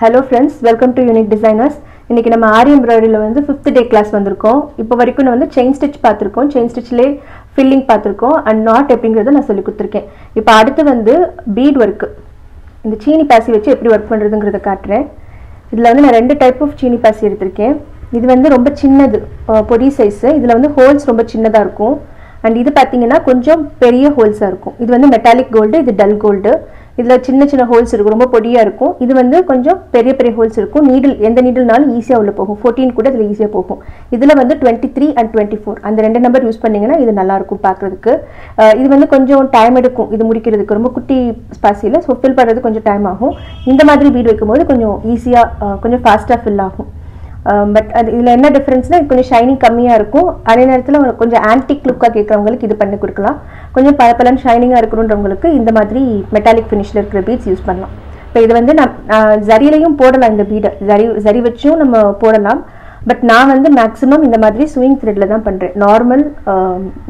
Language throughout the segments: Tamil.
Hello friends, welcome to Unique Designers. இன்னைக்கு நம்ம Aari Embroidery ல வந்து 5th day class வந்திருக்கோம். இப்போ வரைக்கும் நான் வந்து chain stitch பார்த்திருக்கோம். chain stitch லே filling பார்த்திருக்கோம் and knot எப்படிங்கறத நான் சொல்லி கொடுத்திருக்கேன். இப்போ அடுத்து வந்து bead work. இந்த சீனி பாசி வச்சு எப்படி வர்க் பண்றதுங்கறத காட்றேன். இதுல வந்து நான் ரெண்டு டைப் ஆஃப் சீனி பாசி எடுத்துர்க்கேன். இது வந்து ரொம்ப சின்னது பொடி சைஸ். இதுல வந்து ஹோல்ஸ் ரொம்ப சின்னதா இருக்கும். and இது பாத்தீங்கன்னா கொஞ்சம் பெரிய ஹோல்ஸா இருக்கும். இது வந்து மெட்டாலிக் கோல்ட், இது டல் கோல்ட். இதுல சின்ன சின்ன ஹோல்ஸ் இருக்கும், ரொம்ப பொடியா இருக்கும். இது வந்து கொஞ்சம் பெரிய பெரிய ஹோல்ஸ் இருக்கும். நீடில் எந்த நீடில்னாலும் ஈஸியா உள்ள போகும். 14 கூட இதுல ஈஸியா போகும். இதுல வந்து 23 and 24 அந்த ரெண்டு நம்பர் யூஸ் பண்ணீங்கன்னா இது நல்லா இருக்கும் பார்க்கிறதுக்கு. இது வந்து கொஞ்சம் டைம் எடுக்கும் இது முடிக்கிறதுக்கு. ரொம்ப குட்டி ஸ்பாசில சோ ஃபில் பண்றது கொஞ்சம் டைம் ஆகும். இந்த மாதிரி பீட் வைக்கும்போது கொஞ்சம் ஈஸியா கொஞ்சம் ஃபாஸ்டா ஃபில் ஆகும். பட் அது இதுல என்ன டிஃபரன்ஸ்னா இது கொஞ்சம் ஷைனிங் கம்மியா இருக்கும். அதே நேரத்துல கொஞ்சம் ஆன்டிக் லுக்கா கேட்கறவங்களுக்கு இது பண்ணி கொடுக்கலாம். கொஞ்சம் பளபளன்னு ஷைனிங்கா இருக்கணும்ன்றவங்களுக்கு இந்த மாதிரி மெட்டாலிக் ஃபினிஷ்ல இருக்கிற பீட்ஸ் யூஸ் பண்ணலாம். இப்போ இது வந்து ஜரிலையும் போடலாம். இந்த பீடை ஜரி வச்சும் நம்ம போடலாம். பட் நான் வந்து மேக்ஸிமம் இந்த மாதிரி ஸ்விங் த்ரெட்ல தான் பண்றேன். நார்மல்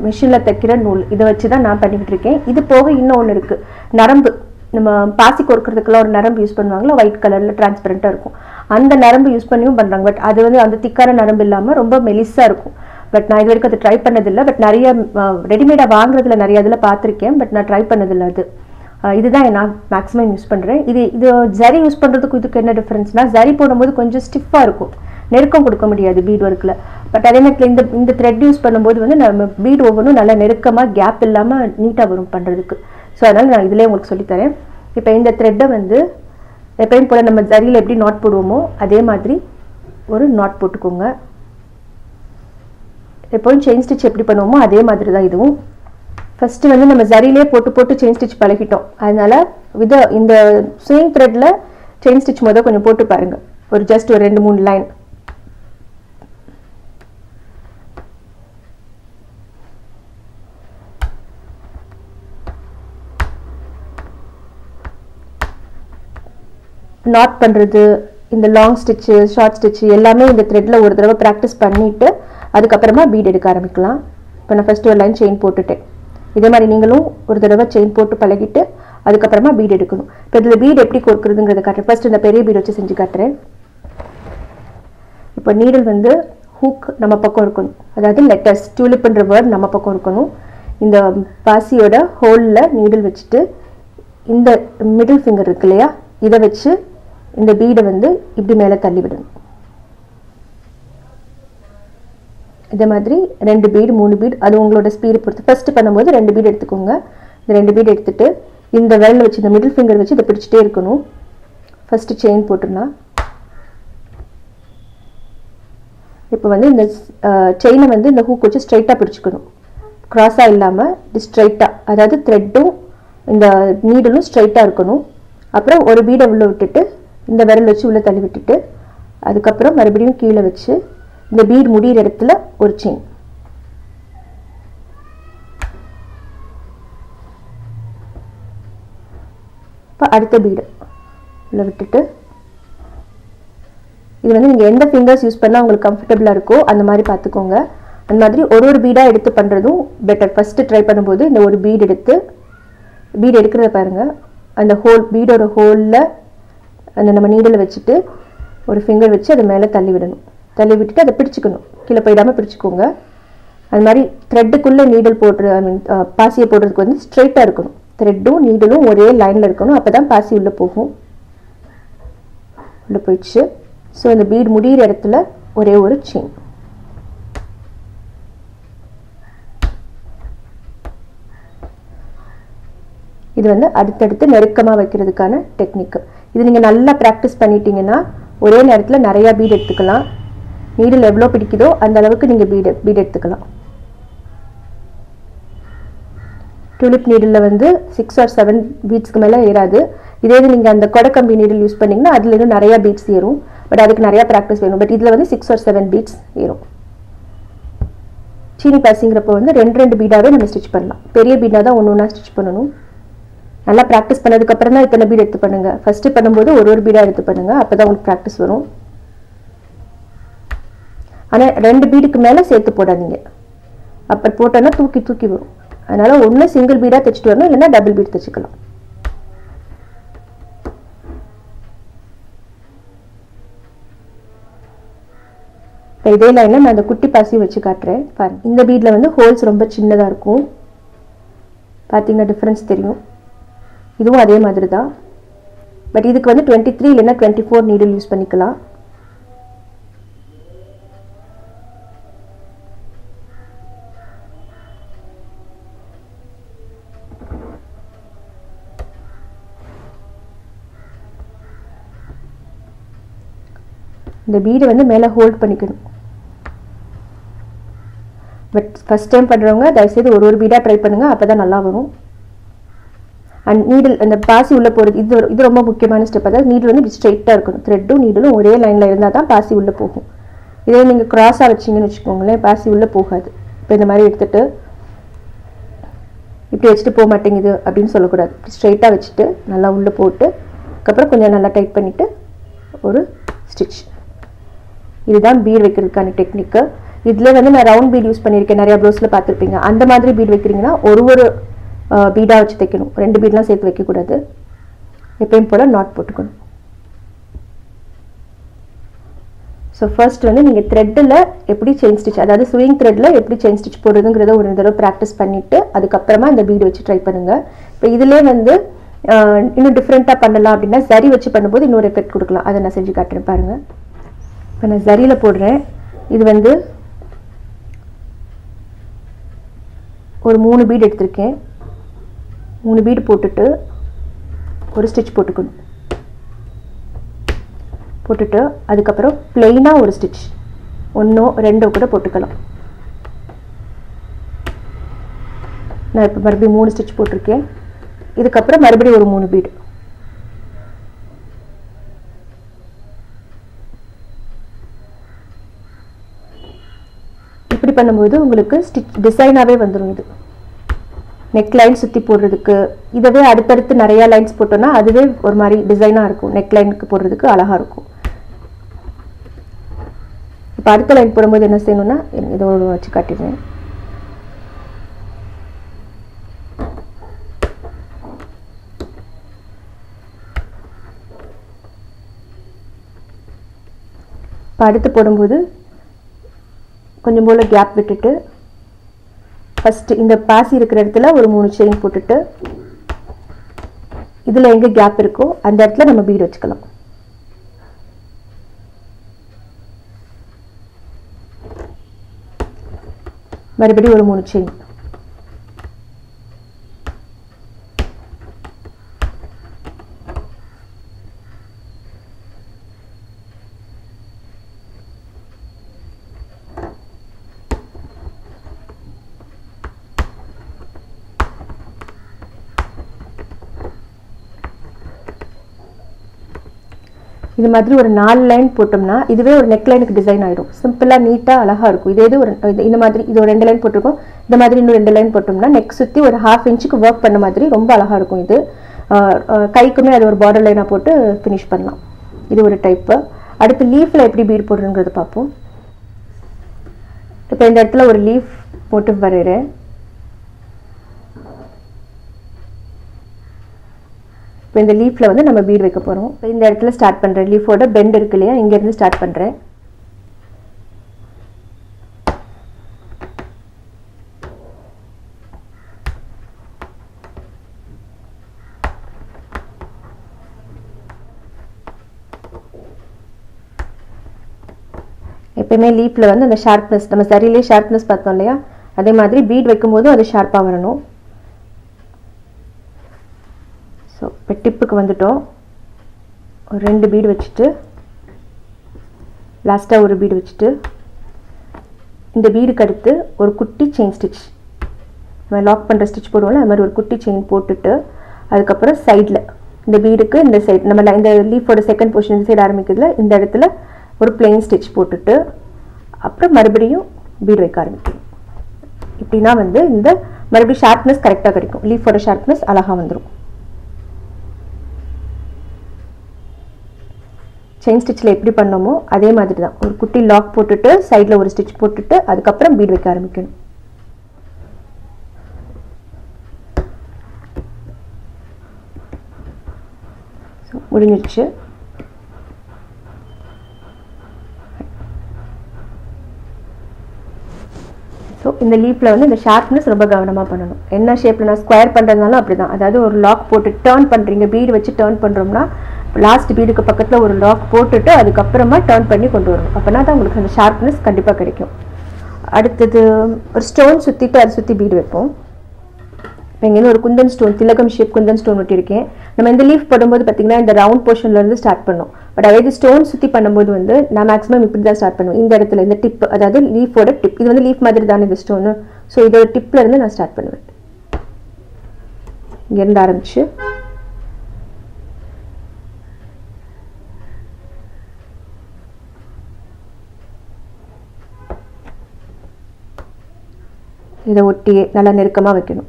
மிஷின்ல தைக்கிற நூல் இதை வச்சு தான் நான் பண்ணிக்கிட்டு இருக்கேன். இது போக இன்னும் ஒன்று இருக்கு, நரம்பு. நம்ம பாசி கோர்க்கிறதுக்குலாம் ஒரு நரம்பு யூஸ் பண்ணுவாங்களா, ஒயிட் கலர்ல டிரான்ஸ்பரண்டா இருக்கும். அந்த நரம்பு யூஸ் பண்ணியும் பண்றாங்க. பட் அது வந்து அந்த திக்கான நரம்பு இல்லாம ரொம்ப மெலிசா இருக்கும். பட் நான் இது வரைக்கும் அதை ட்ரை பண்ணதில்லை. பட் நிறைய ரெடிமேடா வாங்குறதுல நிறைய இதில் பார்த்துருக்கேன். பட் நான் ட்ரை பண்ணதில்லை. அது இதுதான் நான் மேக்ஸிமம் யூஸ் பண்றேன். இது ஜரி யூஸ் பண்றதுக்கு இதுக்கு என்ன டிஃபரன்ஸ்னா, ஜரி போடும்போது கொஞ்சம் ஸ்டிஃபா இருக்கும், நெருக்கம் கொடுக்க முடியாது பீட் ஒர்க்ல. பட் அதே நேரத்தில் இந்த த்ரெட் யூஸ் பண்ணும்போது வந்து நம்ம பீட் ஒவ்வொன்றும் நல்லா நெருக்கமா கேப் இல்லாம நீட்டா வரும் பண்றதுக்கு. ஸோ அதனால நான் இதுலேயே உங்களுக்கு சொல்லித்தரேன். இப்போ இந்த த்ரெட்டை வந்து எப்பயும் போல நம்ம ஜரியில் எப்படி நாட் போடுவோமோ அதே மாதிரி ஒரு நாட் போட்டுக்கோங்க. எப்போவும் செயின் ஸ்டிச் எப்படி பண்ணுவோமோ அதே மாதிரி தான் இதுவும். ஃபர்ஸ்ட் வந்து நம்ம ஜரியிலே போட்டு செயின் ஸ்டிச் பழகிட்டோம். அதனால இந்த ஸ்விங் த்ரெட்ல செயின் ஸ்டிச் முதல் கொஞ்சம் போட்டு பாருங்க. ஒரு ஜஸ்ட் ஒரு 2-3 லைன். நாட் பண்றது, இந்த லாங் ஸ்டிச், ஷார்ட் ஸ்டிச் எல்லாமே இந்த த்ரெட்ல ஒரு தடவை ப்ராக்டிஸ் பண்ணிட்டு அதுக்கப்புறமா பீட் எடுக்க ஆரம்பிக்கலாம். இப்போ நான் ஃபர்ஸ்ட் ஒரு லைன் செயின் போட்டுட்டேன். இதே மாதிரி நீங்களும் ஒரு தடவை செயின் போட்டு பழகிட்டு அதுக்கப்புறமா பீட் எடுக்கணும். இப்போ இதில் பீட் எப்படி கோர்க்கிறதுங்கிறத காட்டுறேன். ஃபர்ஸ்ட் இந்த பெரிய பீட் வச்சு செஞ்சு காட்டுறேன். இப்போ நீடில் வந்து ஹூக் நம்ம பக்கம் இருக்கணும், அதாவது லெட்டர்ஸ் டியூலிப்ன்ற வேர்ட் நம்ம பக்கம் இருக்கணும். இந்த பாசியோட ஹோல்ல நீடில் வச்சுட்டு இந்த மிடில் ஃபிங்கர் இருக்கு இல்லையா, இதை வச்சு இந்த பீடை வந்து இப்படி மேலே தள்ளி விடணும். இதே மாதிரி 2 பீடு 3 பீடு அது உங்களோட ஸ்பீடு பொறுத்து. ஃபர்ஸ்ட் பண்ணும்போது 2 பீடு எடுத்துக்கோங்க. இந்த 2 பீடு எடுத்துட்டு இந்த விரல் வச்சு இந்த மிடில் ஃபிங்கர் வச்சு இதை பிடிச்சிட்டே இருக்கணும். ஃபர்ஸ்ட் செயின் போட்டுடலாம். இப்போ வந்து இந்த செயினை வந்து இந்த ஹூக் வச்சு ஸ்ட்ரைட்டா பிடிச்சிக்கணும், கிராஸா இல்லாம ஸ்ட்ரைட்டா, அதாவது த்ரெட்டும் இந்த நீடலும் ஸ்ட்ரைட்டா இருக்கணும். அப்புறம் ஒரு பீடை உள்ள விட்டுட்டு இந்த விரல் வச்சு உள்ள தள்ளி விட்டுட்டு அதுக்கப்புறம் மறுபடியும் கீழே வச்சு இந்த பீட் முடிகிற இடத்துல ஒரு செயின். இப்போ அடுத்த பீடு உள்ள விட்டுட்டு இது வந்து நீங்கள் எந்த ஃபிங்கர்ஸ் யூஸ் பண்ணால் உங்களுக்கு கம்ஃபர்டபுளாக இருக்கோ அந்த மாதிரி பார்த்துக்கோங்க. அந்த மாதிரி ஒரு பீடாக எடுத்து பண்ணுறதும் பெட்டர். ஃபஸ்ட்டு ட்ரை பண்ணும்போது இந்த ஒரு பீட் எடுக்கிறத பாருங்கள். அந்த ஹோல் பீடோட ஹோலில் அந்த நம்ம நீடில் வச்சுட்டு ஒரு ஃபிங்கர் வச்சு அதை மேலே தள்ளி விடணும். தள்ளி விட்டுட்டு அதை பிடிச்சிக்கணும், கீழே போயிடாமல் பிடிச்சிக்கோங்க. அது மாதிரி த்ரெட்டுக்குள்ளே நீடில் பாசியை போடுறதுக்கு வந்து ஸ்ட்ரைட்டாக இருக்கணும். த்ரெட்டும் நீடலும் ஒரே லைனில் இருக்கணும். அப்போ தான் பாசி உள்ளே போகும். உள்ளே போயிடுச்சு. ஸோ இந்த பீட் முடிகிற இடத்துல ஒரே ஒரு செயின். இது வந்து அடுத்தடுத்து நெருக்கமாக வைக்கிறதுக்கான டெக்னிக். இது நீங்கள் நல்லா ப்ராக்டிஸ் பண்ணிட்டீங்கன்னா ஒரே நேரத்தில் நிறையா பீட் எடுத்துக்கலாம். நீடில் எவ்வளோ பிடிக்குதோ அந்த அளவுக்கு நீங்கள் பீட் எடுத்துக்கலாம். டியூலிப் நீடில் வந்து 6 or 7 பீட்ஸ்க்கு மேலே ஏறாது. இதே இது நீங்கள் அந்த கொடைக்கம்பி நீடில் யூஸ் பண்ணிங்கன்னா அதில் இன்னும் நிறையா பீட்ஸ் ஏறும். பட் அதுக்கு நிறையா ப்ராக்டிஸ் வேணும். பட் இதில் வந்து 6 or 7 பீட்ஸ் ஏறும். சீனி பாசிங்கிறப்போ வந்து 2 பீடாகவே நம்ம ஸ்டிச் பண்ணலாம். பெரிய பீடாக தான் ஒன்று ஸ்டிச் பண்ணணும். நல்லா ப்ராக்டிஸ் பண்ணதுக்கப்புறம் தான் இத்தனை பீட் எடுத்து பண்ணுங்க. ஃபர்ஸ்ட் பண்ணும்போது ஒரு பீடாக எடுத்து பண்ணுங்க, அப்போ தான் உங்களுக்கு ப்ராக்டிஸ் வரும். ஆனால் 2 பீடுக்கு மேலே சேர்த்து போடாதீங்க. அப்போ போட்டோன்னா தூக்கி வரும். அதனால ஒன்று சிங்கிள் பீடாக தைச்சிட்டு வரணும், இல்லைன்னா டபுள் பீட் தைச்சிக்கலாம். இப்போ இதே லைனில் நான் அந்த குட்டி பாசி வச்சு காட்டுறேன் பாருங்க. இந்த பீடில் வந்து ஹோல்ஸ் ரொம்ப சின்னதாக இருக்கும், பார்த்தீங்கன்னா டிஃப்ரென்ஸ் தெரியும். இதுவும் அதே மாதிரி தான், பட் இதுக்கு வந்து 23 இல்லைன்னா 24 நீடில் யூஸ் பண்ணிக்கலாம். இந்த பீடை வந்து மேலே ஹோல்ட் பண்ணிக்கணும். பட் ஃபஸ்ட் டைம் பண்ணுறவங்க தயவுசெய்து ஒரு பீடாக ட்ரை பண்ணுங்கள், அப்போ தான் நல்லா வரும். அண்ட் நீடில் அந்த பாசி உள்ளே போகிறது இது ரொம்ப முக்கியமான ஸ்டெப். அதாவது நீடில் வந்து இப்படி ஸ்ட்ரெயிட்டாக இருக்கணும், த்ரெட்டும் நீடிலும் ஒரே லைனில் இருந்தால் தான் பாசி உள்ளே போகும். இதே நீங்கள் க்ராஸாக வச்சிங்கன்னு வச்சுக்கோங்களேன், பாசி உள்ளே போகாது. இப்போ இந்த மாதிரி எடுத்துகிட்டு இப்படி வச்சுட்டு போக மாட்டேங்குது அப்படின்னு சொல்லக்கூடாது. இப்படி ஸ்ட்ரெயிட்டாக வச்சுட்டு நல்லா உள்ளே போட்டு அதுக்கப்புறம் கொஞ்சம் நல்லா டைட் பண்ணிவிட்டு ஒரு ஸ்டிச். இதுதான் பீட் வைக்கிறதுக்கான டெக்னிக்கு. இதில் வந்து நான் ரவுண்ட் பீட் யூஸ் பண்ணியிருக்கேன், நிறையா ப்ளவுஸில் பார்த்துருப்பீங்க. அந்த மாதிரி பீட் வைக்கிறீங்கன்னா ஒரு பீடாக வச்சு தைக்கணும், 2 பீட்லாம் சேர்த்து வைக்கக்கூடாது. எப்பயும் போல் நாட் போட்டுக்கணும். ஸோ ஃபர்ஸ்ட் வந்து நீங்கள் த்ரெட்டில் எப்படி செயின் ஸ்டிச், அதாவது ஸ்விங் த்ரெட்டில் எப்படி செயின் ஸ்டிச் போடுறதுங்கிறத ஒரு தடவை ப்ராக்டிஸ் பண்ணிவிட்டு அதுக்கப்புறமா இந்த பீடு வச்சு ட்ரை பண்ணுங்கள். இப்போ இதிலே வந்து இன்னும் டிஃப்ரெண்ட்டாக பண்ணலாம் அப்படின்னா சரி வச்சு பண்ணும்போது இன்னொரு எஃபெக்ட் கொடுக்கலாம். அதை நான் செஞ்சு காட்டுறேன் பாருங்கள். இப்போ நான் சரியில் போடுறேன். இது வந்து ஒரு 3 பீடு எடுத்திருக்கேன். 3 பீடு போட்டுட்டு ஒரு ஸ்டிச் போட்டுக்கணும். போட்டுட்டு அதுக்கப்புறம் பிளெயினாக ஒரு ஸ்டிச் 1 2 கூட போட்டுக்கலாம். நான் இப்போ மறுபடியும் 3 ஸ்டிச் போட்டிருக்கேன். இதுக்கப்புறம் மறுபடியும் ஒரு 3 பீடு. இப்படி பண்ணும்போது உங்களுக்கு ஸ்டிச் டிசைனாகவே வந்துடும். இது நெக் லைன் சுற்றி போடுறதுக்கு, இதவே அடுத்தடுத்து நிறையா லைன்ஸ் போட்டோன்னா அதுவே ஒரு மாதிரி டிசைனாக இருக்கும். நெக் லைனுக்கு போடுறதுக்கு அழகாக இருக்கும். இப்போ அடுத்த லைன் போடும்போது என்ன செய்யணும்னா இதோடு வச்சு காட்டிடுறேன். இப்போ அடுத்து போடும்போது கொஞ்சம் போல் கேப் விட்டுட்டு ஃபஸ்ட்டு இந்த பாசி இருக்கிற இடத்துல ஒரு 3 செயின் போட்டுட்டு இதில் எங்கே கேப் இருக்கோ அந்த இடத்துல நம்ம பீடு வச்சுக்கலாம். மறுபடியும் ஒரு 3 செயின். இது மாதிரி ஒரு 4 லைன் போட்டோம்னா இதுவே ஒரு நெக் லைனுக்கு டிசைன் ஆகிடும். சிம்பிளாக நீட்டாக அழகாக இருக்கும். இதே ஒரு இந்த மாதிரி இது ஒரு 2 லைன் போட்டிருக்கோம். இந்த மாதிரி இன்னும் 2 லைன் போட்டோம்னா நெக் சுற்றி ஒரு 1/2 இன்ச்சுக்கு ஒர்க் பண்ண மாதிரி ரொம்ப அழகாக இருக்கும். இது கைக்குமே அது ஒரு பார்டர் லைனாக போட்டு ஃபினிஷ் பண்ணலாம். இது ஒரு டைப்பு. அடுத்து லீஃபில் எப்படி பீட் போடுறதுங்கிறது பார்ப்போம். இப்போ இந்த இடத்துல ஒரு லீஃப் போட்டு வரைகிறேன். இப்போ இந்த லீஃபில் வந்து நம்ம பீட் வைக்க போகிறோம். இப்போ இந்த இடத்துல ஸ்டார்ட் பண்ணுறேன். லீஃபோட பெண்ட் இருக்கு இல்லையா, இங்கேருந்து ஸ்டார்ட் பண்ணுறேன். எப்பயுமே லீஃபில் வந்து அந்த ஷார்ப்னஸ், நம்ம சரியிலே ஷார்ப்னஸ் பார்த்தோம் இல்லையா, அதே மாதிரி பீட் வைக்கும்போதும் அது ஷார்ப்பாக வரணும். ஸோ இப்போ டிப்புக்கு வந்துட்டோம். ஒரு 2 பீடு வச்சுட்டு லாஸ்ட்டாக ஒரு பீடு வச்சுட்டு இந்த பீடுக்கு அடுத்து ஒரு குட்டி செயின் ஸ்டிச், நம்ம லாக் பண்ணுற ஸ்டிச் போடுவோம்ல, அது மாதிரி ஒரு குட்டி செயின் போட்டுட்டு அதுக்கப்புறம் சைடில் இந்த பீடுக்கு இந்த சைடு நம்ம இந்த லீஃபோட செகண்ட் போர்ஷன் இந்த சைடு ஆரம்பிக்கிறதுல இந்த இடத்துல ஒரு பிளெயின் ஸ்டிச் போட்டுட்டு அப்புறம் மறுபடியும் பீடு வைக்க ஆரம்பிக்கணும். இப்படின்னா வந்து இந்த மறுபடியும் ஷார்ப்னஸ் கரெக்டாக கிடைக்கும். லீஃபோட ஷார்ப்னஸ் அழகாக வந்துடும். செயின் ஸ்டிச்சில் எப்படி பண்ணோமோ அதே மாதிரி தான். ஒரு குட்டி லாக் போட்டுட்டு சைடில் ஒரு ஸ்டிச் போட்டுட்டு அதுக்கப்புறம் பீட் வைக்க ஆரம்பிக்கணும். ஸோ முடிஞ்சிடுச்சு. இந்த லீஃபில் வந்து இந்த ஷார்ப்னஸ் ரொம்ப கவனமாக பண்ணணும். என்ன ஷேப்பில் நான் ஸ்கொயர் பண்ணுறதுனாலும் அப்படி தான். அதாவது ஒரு லாக் போட்டு டேர்ன் பண்ணுறீங்க, பீடு வச்சு டேர்ன் பண்ணுறோம்னா லாஸ்ட் பீடுக்கு பக்கத்தில் ஒரு லாக் போட்டுட்டு அதுக்கப்புறமா டேர்ன் பண்ணி கொண்டு வரணும். அப்போனா தான் உங்களுக்கு அந்த ஷார்ப்னஸ் கண்டிப்பாக கிடைக்கும். அடுத்தது ஒரு ஸ்டோன் சுற்றிட்டு அதை சுற்றி பீடு வைப்போம். இப்போ இங்கேருந்து ஒரு குந்தன் ஸ்டோன், திலகம் ஷேப் குந்தன் ஸ்டோன் ஒட்டியிருக்கேன். நம்ம இந்த லீஃப் போடும்போது பார்த்தீங்கன்னா இந்த ரவுண்ட் போர்ஷன்லேருந்து ஸ்டார்ட் பண்ணோம். பட் அதே ஸ்டோன் சுற்றி பண்ணும்போது வந்து நான் மேக்ஸிமம் இப்படி தான் ஸ்டார்ட் பண்ணுவேன். இந்த இடத்துல இந்த டிப், அதாவது லீஃபோட டிப், இது வந்து லீஃப் மாதிரி தானே இந்த ஸ்டோனு. ஸோ இதோட டிப்பில் இருந்து நான் ஸ்டார்ட் பண்ணுவேன். இங்கேருந்து ஆரம்பிச்சு இதை ஒட்டி நல்லா நெருக்கமாக வைக்கணும்.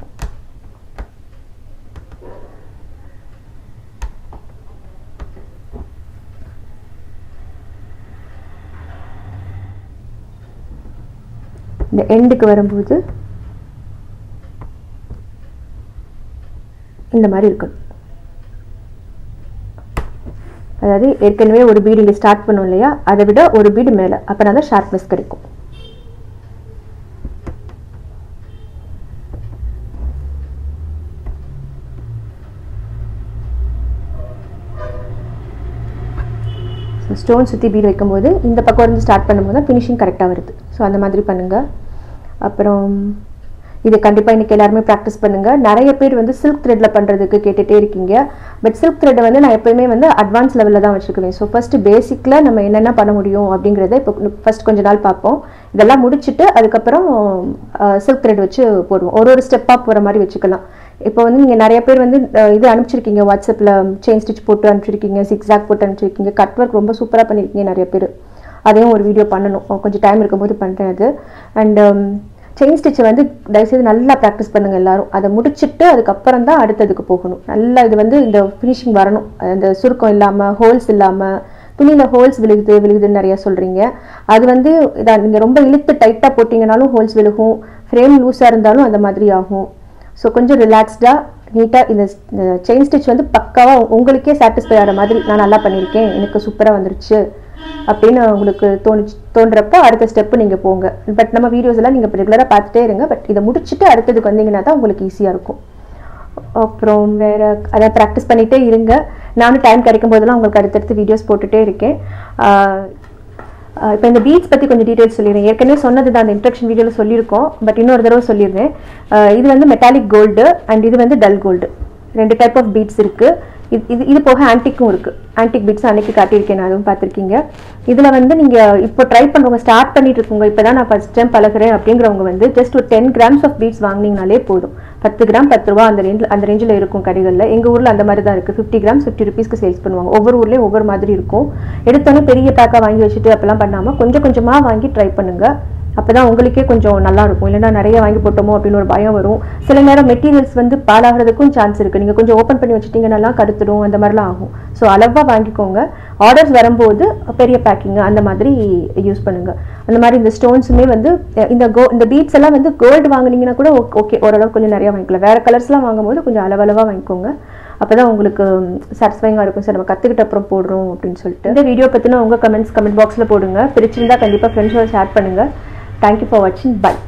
இந்த எண்டுக்கு வரும்போது இந்த மாதிரி இருக்கணும். அதாவது ஏற்கனவே ஒரு பீடு இங்கே ஸ்டார்ட் பண்ணும் இல்லையா, அதை விட ஒரு பீடு மேலே, அப்போ தான் ஷார்ப்னஸ் கிடைக்கும். ஸ்டோன் சுற்றி பீடு வைக்கும்போது இந்த பக்கம் இருந்து ஸ்டார்ட் பண்ணும்போது தான் ஃபினிஷிங் கரெக்டாக வருது. ஸோ அந்த மாதிரி பண்ணுங்கள். அப்புறம் இது கண்டிப்பாக இன்றைக்கி எல்லாருமே ப்ராக்டிஸ் பண்ணுங்கள். நிறைய பேர் வந்து சில்க் த்ரெட்டில் பண்ணுறதுக்கு கேட்டுகிட்டே இருக்கீங்க. பட் சில்க் த்ரெட்டை வந்து நான் எப்போயுமே வந்து அட்வான்ஸ் லெவலில் தான் வச்சுக்குவேன். ஸோ ஃபஸ்ட்டு பேசிக்கில் நம்ம என்னென்ன பண்ண முடியும் அப்படிங்கிறத இப்போ ஃபஸ்ட் கொஞ்ச நாள் பார்ப்போம். இதெல்லாம் முடிச்சுட்டு அதுக்கப்புறம் சில்க் த்ரெட் வச்சு போடுவோம். ஒரு ஸ்டெப்பாக போகிற மாதிரி வச்சுக்கலாம். இப்போ வந்து நீங்கள் நிறைய பேர் வந்து இது அனுப்பிச்சிருக்கீங்க, வாட்ஸ்அப்பில் செயின் ஸ்டிச் போட்டு அனுப்பிச்சிருக்கீங்க, சிக்ஸாக் போட்டு அனுப்பிச்சிருக்கீங்க, கட் ஒர்க் ரொம்ப சூப்பராக பண்ணியிருக்கீங்க நிறைய பேர். அதையும் ஒரு வீடியோ பண்ணணும், கொஞ்சம் டைம் இருக்கும்போது பண்ணுறேன் அது. அண்ட் செயின் ஸ்டிச்சை வந்து தயவுசெய்து நல்லா ப்ராக்டிஸ் பண்ணுங்கள் எல்லோரும். அதை முடிச்சுட்டு அதுக்கப்புறம் தான் அடுத்ததுக்கு போகணும். நல்லா இது வந்து இந்த ஃபினிஷிங் வரணும், அந்த சுருக்கம் இல்லாமல், ஹோல்ஸ் இல்லாமல். துணியில் ஹோல்ஸ் விழுகுதுன்னு நிறையா சொல்கிறீங்க. அது வந்து இதான் நீங்கள் ரொம்ப இழுத்து டைட்டாக போட்டிங்கனாலும் ஹோல்ஸ் விழுகும், ஃப்ரேம் லூஸாக இருந்தாலும் அந்த மாதிரி ஆகும். ஸோ கொஞ்சம் ரிலாக்ஸ்டாக நீட்டாக இந்த செயின் ஸ்டிச் வந்து பக்காவாக உங்களுக்கே சாட்டிஸ்ஃபை ஆகிற மாதிரி நான் நல்லா பண்ணியிருக்கேன், எனக்கு சூப்பராக வந்துருச்சு அப்படின்னு உங்களுக்கு தோன்றப்போ அடுத்த ஸ்டெப்பு நீங்கள் போங்க. பட் நம்ம வீடியோஸ் எல்லாம் நீங்கள் ரெகுலராக பார்த்துட்டே இருங்க. பட் இதை முடிச்சுட்டு அடுத்ததுக்கு வந்தீங்கன்னா தான் உங்களுக்கு ஈஸியாக இருக்கும். அப்புறம் வேறு அதை ப்ராக்டிஸ் பண்ணிகிட்டே இருங்க. நானும் டைம் கிடைக்கும் போதெல்லாம் உங்களுக்கு அடுத்தடுத்து வீடியோஸ் போட்டுகிட்டே இருக்கேன். இப்போ இந்த பீட்ஸ் பற்றி கொஞ்சம் டீட்டெயில்ஸ் சொல்லிடுறேன். ஏற்கனவே சொன்னது தான் அந்த இன்ட்ரக்ஷன் வீடியோவில் சொல்லியிருக்கோம். பட் இன்னொரு தடவை சொல்லிடுறேன். இது வந்து மெட்டாலிக் கோல்டு அண்ட் இது வந்து dull gold. 2 type of beads இருக்குது. இது போக ஆன்டிக்கும் இருக்குது. ஆன்டிக் பீட்ஸ் அன்றைக்கி காட்டியிருக்கேன், நான் அதுவும் பார்த்துருக்கீங்க. இதில் வந்து நீங்கள் இப்போ ட்ரை பண்ணுறவங்க, ஸ்டார்ட் பண்ணிட்டு இருக்கவங்க, இப்போ தான் நான் ஃபஸ்ட் டைம் பழகிறேன் அப்படிங்கிறவங்க வந்து ஜஸ்ட் ஒரு 10 கிராம்ஸ் ஆஃப் பீட்ஸ் வாங்கினீங்கனாலே போதும். 10 கிராம் 10 ரூபா அந்த ரேஞ்சில் இருக்கும் கடைகளில். எங்கள் ஊரில் அந்த மாதிரி தான் இருக்குது. 50 கிராம்ஸ் 50 ருபீஸ்க்கு சேல்ஸ் பண்ணுவாங்க. ஒவ்வொரு ஊர்லேயும் ஒவ்வொரு மாதிரி இருக்கும். எடுத்தோன்னே பெரிய பேக்காக வாங்கி வச்சுட்டு அப்போல்லாம் பண்ணாமல் கொஞ்சம் கொஞ்சமாக வாங்கி ட்ரை பண்ணுங்கள். அப்போ தான் உங்களுக்கே கொஞ்சம் நல்லா இருக்கும். இல்லைன்னா நிறைய வாங்கி போட்டோமோ அப்படின்னு ஒரு பயம் வரும். சில நேரம் மெட்டீரியல்ஸ் வந்து பாலாகிறதுக்கும் சான்ஸ் இருக்குது. நீங்கள் கொஞ்சம் ஓப்பன் பண்ணி வச்சுட்டிங்கன்னா கடுத்துடும், அந்த மாதிரிலாம் ஆகும். ஸோ அளவாக வாங்கிக்கோங்க. ஆர்டர்ஸ் வரும்போது பெரிய பேக்கிங்கு அந்த மாதிரி யூஸ் பண்ணுங்கள். அந்த மாதிரி இந்த ஸ்டோன்ஸுமே வந்து இந்த பீட்ஸ் எல்லாம் வந்து கோல்டு வாங்கினீங்கன்னா கூட ஓகே, ஓரளவுக்கு கொஞ்சம் நிறையா வாங்கிக்கலாம். வேறு கலர்ஸ்லாம் வாங்கும்போது கொஞ்சம் அளவளவாக வாங்கிக்கோங்க. அப்போ தான் உங்களுக்கு சாட்டிஸ்ஃபைங்காக இருக்கும். சார் நம்ம கற்றுக்கிட்ட அப்புறம் போடுறோம் அப்படின்னு சொல்லிட்டு. இந்த வீடியோ பற்றினா உங்கள் கமெண்ட் பாக்ஸில் போடுங்க. பிடிச்சிருந்தா கண்டிப்பாக ஃப்ரெண்ட்ஸோட ஷேர் பண்ணுங்கள். Thank you for watching. Bye.